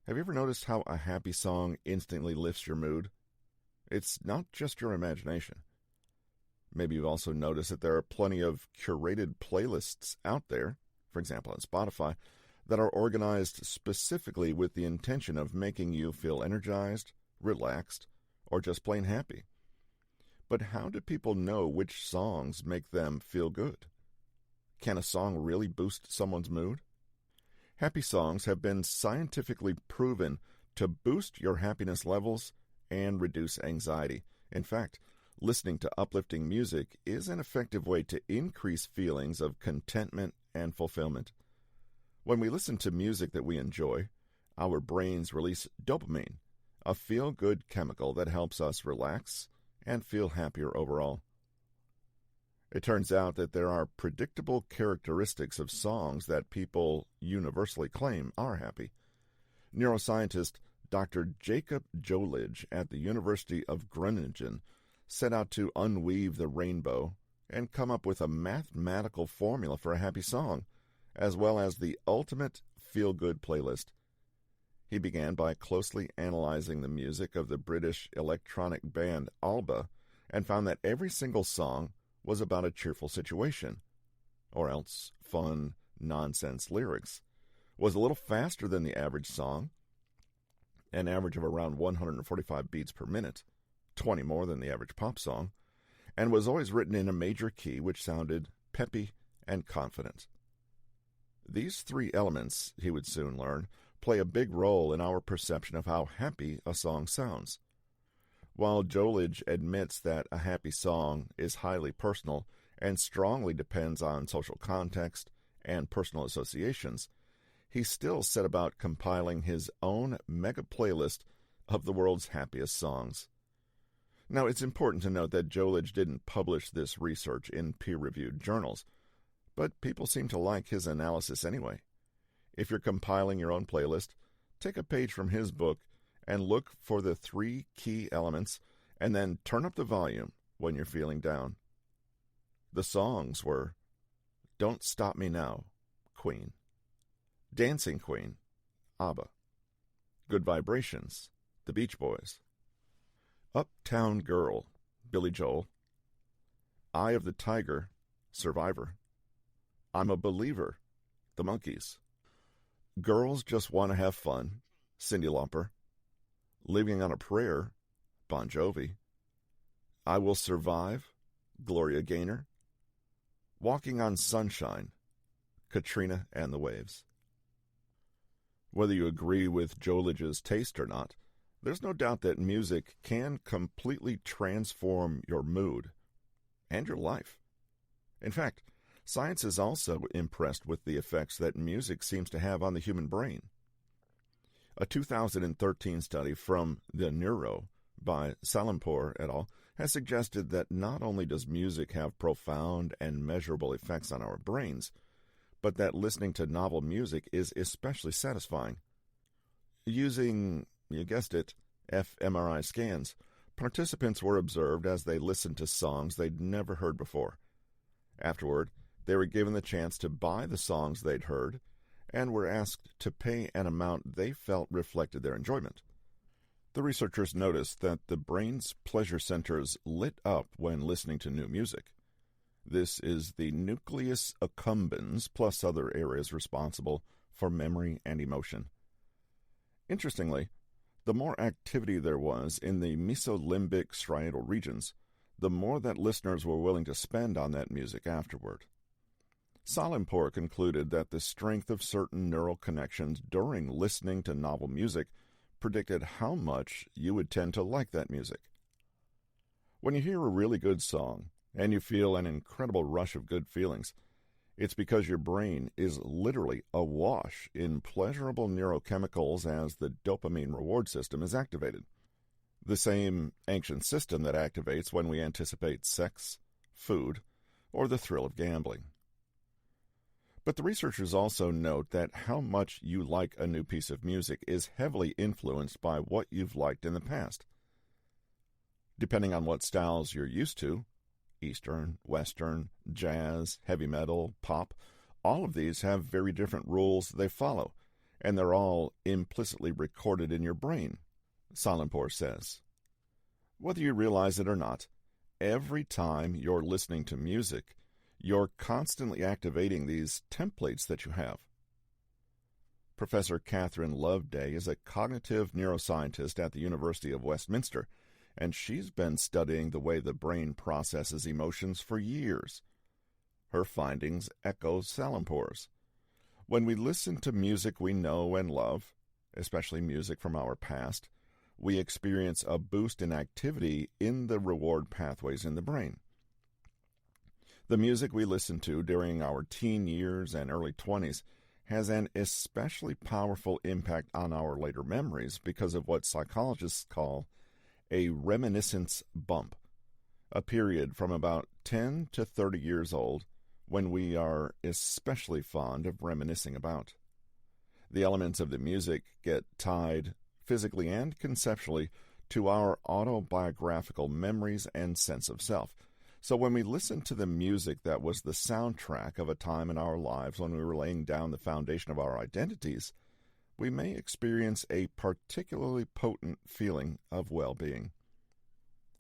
Have you ever noticed how a happy song instantly lifts your mood? It's not just your imagination. Maybe you've also noticed that there are plenty of curated playlists out there, for example on Spotify, that are organized specifically with the intention of making you feel energized, relaxed, or just plain happy. But how do people know which songs make them feel good? Can a song really boost someone's mood? Happy songs have been scientifically proven to boost your happiness levels and reduce anxiety. In fact, listening to uplifting music is an effective way to increase feelings of contentment and fulfillment. When we listen to music that we enjoy, our brains release dopamine, a feel-good chemical that helps us relax and feel happier overall. It turns out that there are predictable characteristics of songs that people universally claim are happy. Neuroscientist Dr. Jacob Jolich at the University of Groningen set out to unweave the rainbow and come up with a mathematical formula for a happy song, as well as the ultimate feel-good playlist. He began by closely analyzing the music of the British electronic band ABBA and found that every single song was about a cheerful situation, or else fun, nonsense lyrics, was a little faster than the average song, an average of around 145 beats per minute, 20 more than the average pop song, and was always written in a major key which sounded peppy and confident. These three elements, he would soon learn, play a big role in our perception of how happy a song sounds. While Jolich admits that a happy song is highly personal and strongly depends on social context and personal associations, he still set about compiling his own mega playlist of the world's happiest songs. Now, it's important to note that Jolich didn't publish this research in peer-reviewed journals, but people seem to like his analysis anyway. If you're compiling your own playlist, take a page from his book and look for the three key elements, and then turn up the volume when you're feeling down. The songs were Don't Stop Me Now, Queen; Dancing Queen, ABBA; Good Vibrations, The Beach Boys; Uptown Girl, Billy Joel; Eye of the Tiger, Survivor; I'm a Believer, The Monkees; Girls Just Want to Have Fun, Cyndi Lauper; Living on a Prayer, Bon Jovi; I Will Survive, Gloria Gaynor; Walking on Sunshine, Katrina and the Waves. Whether you agree with Jolich's taste or not, there's no doubt that music can completely transform your mood and your life. In fact, science is also impressed with the effects that music seems to have on the human brain. A 2013 study from The Neuro by Salimpour et al. Has suggested that not only does music have profound and measurable effects on our brains, but that listening to novel music is especially satisfying. Using, you guessed it, fMRI scans, participants were observed as they listened to songs they'd never heard before. Afterward, they were given the chance to buy the songs they'd heard and were asked to pay an amount they felt reflected their enjoyment. The researchers noticed that the brain's pleasure centers lit up when listening to new music. This is the nucleus accumbens plus other areas responsible for memory and emotion. Interestingly, the more activity there was in the mesolimbic striatal regions, the more that listeners were willing to spend on that music afterward. Salimpour concluded that the strength of certain neural connections during listening to novel music predicted how much you would tend to like that music. When you hear a really good song and you feel an incredible rush of good feelings, it's because your brain is literally awash in pleasurable neurochemicals as the dopamine reward system is activated. The same ancient system that activates when we anticipate sex, food, or the thrill of gambling. But the researchers also note that how much you like a new piece of music is heavily influenced by what you've liked in the past. Depending on what styles you're used to, Eastern, Western, jazz, heavy metal, pop, all of these have very different rules they follow, and they're all implicitly recorded in your brain, Salonpour says. Whether you realize it or not, every time you're listening to music, you're constantly activating these templates that you have. Professor Catherine Loveday is a cognitive neuroscientist at the University of Westminster, and she's been studying the way the brain processes emotions for years. Her findings echo Salonpour's. When we listen to music we know and love, especially music from our past, we experience a boost in activity in the reward pathways in the brain. The music we listen to during our teen years and early 20s has an especially powerful impact on our later memories because of what psychologists call a reminiscence bump, a period from about 10 to 30 years old when we are especially fond of reminiscing about. The elements of the music get tied, physically and conceptually, to our autobiographical memories and sense of self. So when we listen to the music that was the soundtrack of a time in our lives when we were laying down the foundation of our identities, we may experience a particularly potent feeling of well-being.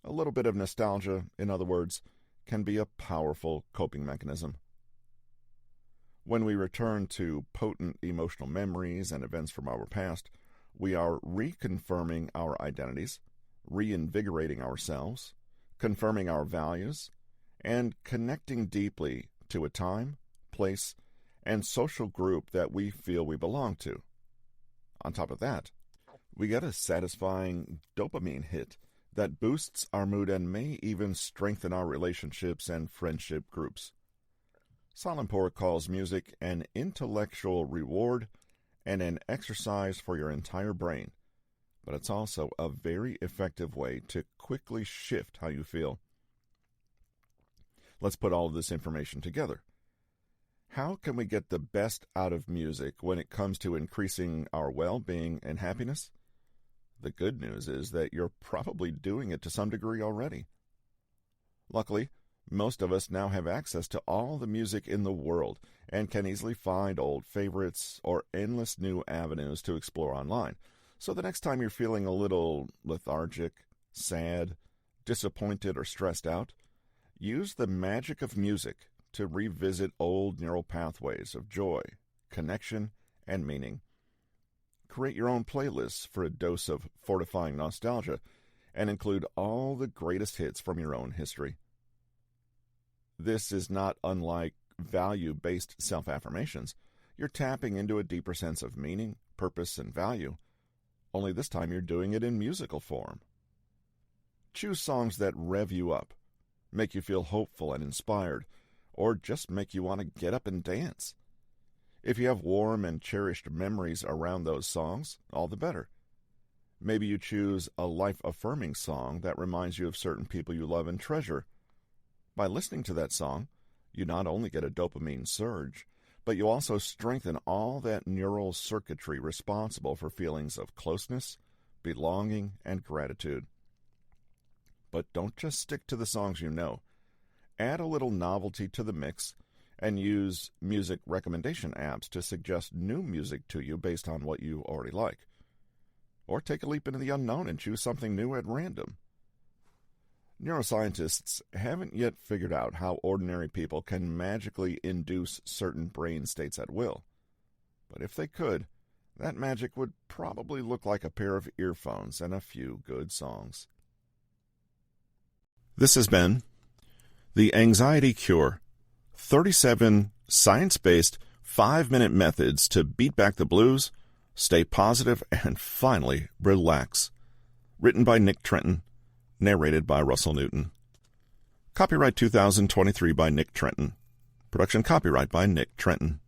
A little bit of nostalgia, in other words, can be a powerful coping mechanism. When we return to potent emotional memories and events from our past, we are reconfirming our identities, reinvigorating ourselves, confirming our values, and connecting deeply to a time, place, and social group that we feel we belong to. On top of that, we get a satisfying dopamine hit that boosts our mood and may even strengthen our relationships and friendship groups. Salonpour calls music an intellectual reward and an exercise for your entire brain, but it's also a very effective way to quickly shift how you feel. Let's put all of this information together. How can we get the best out of music when it comes to increasing our well-being and happiness? The good news is that you're probably doing it to some degree already. Luckily, most of us now have access to all the music in the world and can easily find old favorites or endless new avenues to explore online. So the next time you're feeling a little lethargic, sad, disappointed, or stressed out, use the magic of music to revisit old neural pathways of joy, connection, and meaning. Create your own playlists for a dose of fortifying nostalgia and include all the greatest hits from your own history. This is not unlike value-based self-affirmations. You're tapping into a deeper sense of meaning, purpose, and value, only this time you're doing it in musical form. Choose songs that rev you up, make you feel hopeful and inspired, or just make you want to get up and dance. If you have warm and cherished memories around those songs, all the better. Maybe you choose a life-affirming song that reminds you of certain people you love and treasure. By listening to that song, you not only get a dopamine surge, but you also strengthen all that neural circuitry responsible for feelings of closeness, belonging, and gratitude. But don't just stick to the songs you know. Add a little novelty to the mix and use music recommendation apps to suggest new music to you based on what you already like. Or take a leap into the unknown and choose something new at random. Neuroscientists haven't yet figured out how ordinary people can magically induce certain brain states at will. But if they could, that magic would probably look like a pair of earphones and a few good songs. This has been The Anxiety Cure, 37 science-based 5-minute methods to beat back the blues, stay positive, and finally relax. Written by Nick Trenton. Narrated by Russell Newton. Copyright 2023 by Nick Trenton. Production copyright by Nick Trenton.